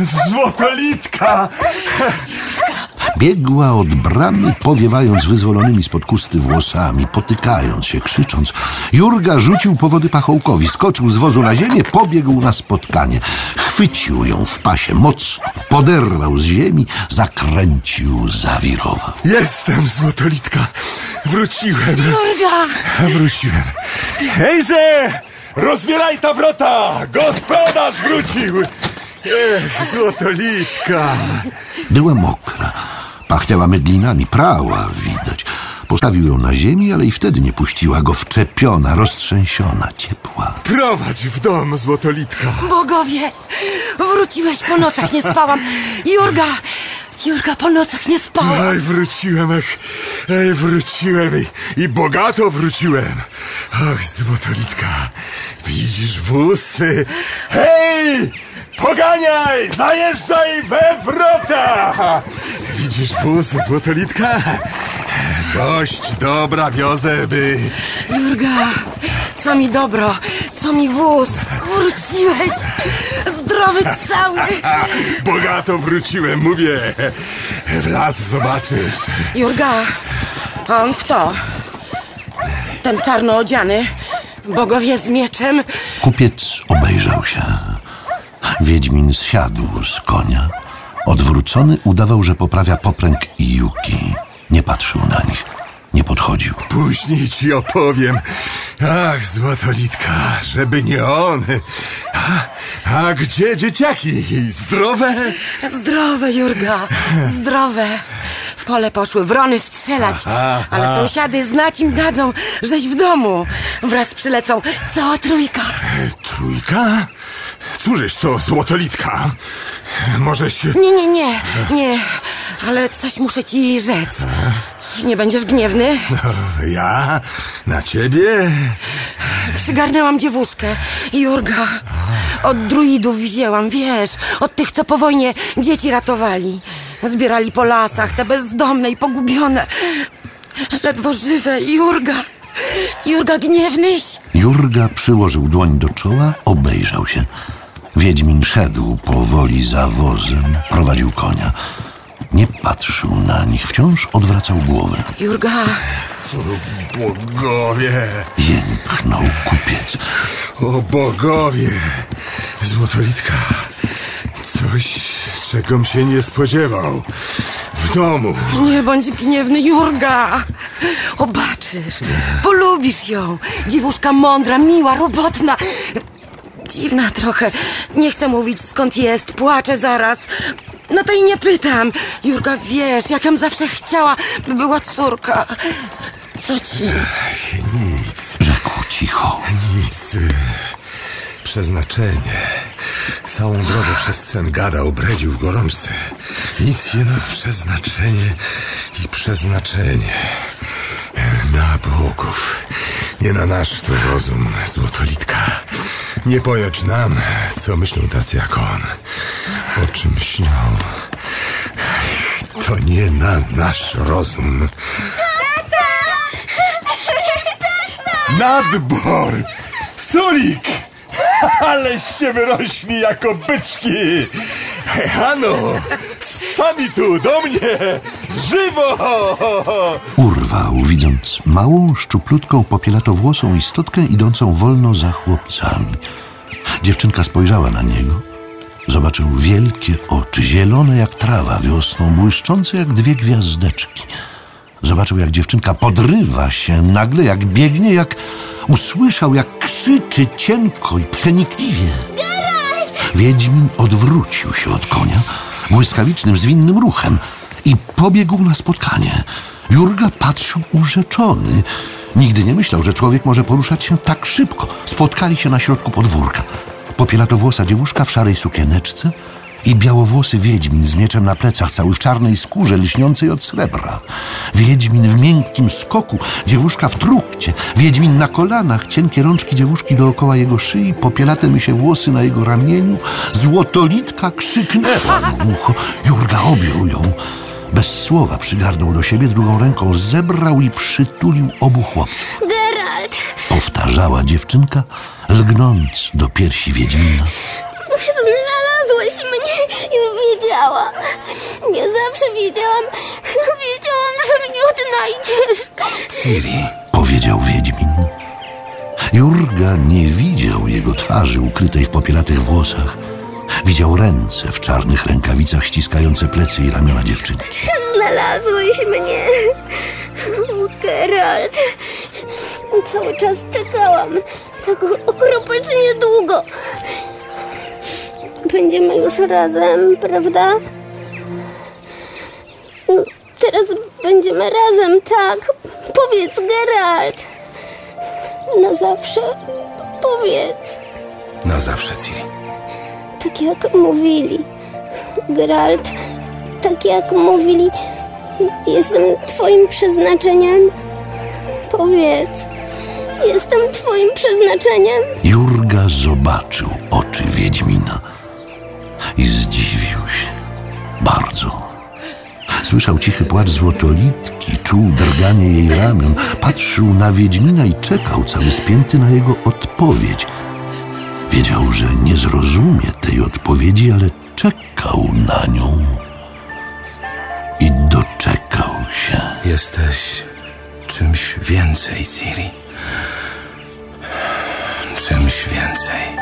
Złotolitka! Biegła od bramy, powiewając wyzwolonymi spod chusty włosami, potykając się, krzycząc. Jurga rzucił powody pachołkowi, skoczył z wozu na ziemię, pobiegł na spotkanie. Chwycił ją w pasie mocno, poderwał z ziemi, zakręcił, zawirował. Jestem, Złotolitka! Wróciłem! Jurga! Wróciłem! Hejże! Rozbieraj ta wrota! Gospodarz wrócił! Złotolitka! Była mokra, pachniała mydlinami, prała widać. Postawił ją na ziemi, ale i wtedy nie puściła go, wczepiona, roztrzęsiona, ciepła. Prowadź w dom, Złotolitka! Bogowie! Wróciłeś, po nocach nie spałam. Jurga, po nocach nie spałam. Ej, wróciłem, wróciłem i bogato wróciłem. Ach, Złotolitka, widzisz włosy? Hej! Poganiaj! Zajeżdżaj we wrota! Widzisz wóz, Złotolitka? Dość dobra wiozę, by... Jurga, co mi dobro, co mi wóz. Wróciłeś, zdrowy cały. Bogato wróciłem, mówię. Wraz zobaczysz. Jurga, a on kto? Ten czarno odziany, bogowie z mieczem. Kupiec obejrzał się. Wiedźmin zsiadł z konia. Odwrócony udawał, że poprawia popręg i juki. Nie patrzył na nich, nie podchodził. Później ci opowiem. Ach, Złotolitka, żeby nie on. A gdzie dzieciaki? Zdrowe? Zdrowe, Jurga, zdrowe. W pole poszły wrony strzelać, ale sąsiady znać im dadzą, żeś w domu. Wraz przylecą cała trójka. Trójka? Cóżeż to, Złotolitka? Może się... Nie, ale coś muszę ci rzec. Nie będziesz gniewny? Ja? Na ciebie? Przygarnęłam dziewuszkę, Jurga. Od druidów wzięłam, wiesz, od tych, co po wojnie dzieci ratowali. Zbierali po lasach, te bezdomne i pogubione. Ledwo żywe, Jurga, gniewnyś. Jurga przyłożył dłoń do czoła, obejrzał się. Wiedźmin szedł powoli za wozem, prowadził konia. Nie patrzył na nich, wciąż odwracał głowę. Jurga! O bogowie! Jęknął kupiec. O bogowie! Złotolitka, coś, czegom się nie spodziewał. W domu. Nie bądź gniewny, Jurga. Obaczysz, polubisz ją. Dziewuszka mądra, miła, robotna. Dziwna trochę. Nie chcę mówić, skąd jest. Płaczę zaraz. No to i nie pytam. Jurga, wiesz, jak ją zawsze chciała, by była córka. Co ci? Nic. Rzekł cicho. Nic. Przeznaczenie. Całą drogę przez sen gadał, bredził w gorączce. Nic jeno przeznaczenie i przeznaczenie. Na bogów. Nie na nasz to rozum, Złotolitka. Nie pojąć nam, co myślą tacy jak on. O czym śnią. To nie na nasz rozum. Nadbor! Sulik! Aleście wyrośli jako byczki! Ano! Sami tu, do mnie! Żywo! Urwał, widząc małą, szczuplutką, popielatowłosą istotkę idącą wolno za chłopcami. Dziewczynka spojrzała na niego. Zobaczył wielkie oczy, zielone jak trawa wiosną, błyszczące jak dwie gwiazdeczki. Zobaczył, jak dziewczynka podrywa się nagle, jak biegnie, jak usłyszał, jak krzyczy cienko i przenikliwie. Geralt! Wiedźmin odwrócił się od konia błyskawicznym, zwinnym ruchem i pobiegł na spotkanie. Jurga patrzył urzeczony. Nigdy nie myślał, że człowiek może poruszać się tak szybko. Spotkali się na środku podwórka. Popielatowłosa dziewuszka w szarej sukieneczce i białowłosy wiedźmin z mieczem na plecach, cały w czarnej skórze lśniącej od srebra. Wiedźmin w miękkim skoku, dziewuszka w truchcie, wiedźmin na kolanach, cienkie rączki dziewuszki dookoła jego szyi, popielate mi się włosy na jego ramieniu. Złotolitka krzyknęła mu ucho. Jurga objął ją. Bez słowa przygarnął do siebie, drugą ręką zebrał i przytulił obu chłopców. Geralt! Powtarzała dziewczynka, lgnąc do piersi wiedźmina. Znalazłeś mnie i wiedziałam. Ja zawsze wiedziałam, że mnie odnajdziesz. Ciri, powiedział Wiedźmin. Jurga nie widział jego twarzy ukrytej w popielatych włosach. Widział ręce w czarnych rękawicach ściskające plecy i ramiona dziewczynki. Znalazłeś mnie. Geralt. Cały czas czekałam. Tak okropnie długo. Będziemy już razem, prawda? Teraz będziemy razem, tak? Powiedz, Geralt. Na zawsze. Powiedz. na zawsze, Ciri. Tak jak mówili. Geralt, tak jak mówili. Jestem twoim przeznaczeniem. Powiedz. Jestem twoim przeznaczeniem. Jurga zobaczył oczy Wiedźmina i zdziwił się bardzo. Słyszał cichy płacz Złotolitki, czuł drganie jej ramion, patrzył na Wiedźmina i czekał cały spięty na jego odpowiedź. Wiedział, że nie zrozumie tej odpowiedzi, ale czekał na nią i doczekał się. Jesteś czymś więcej, Ciri. Czymś więcej.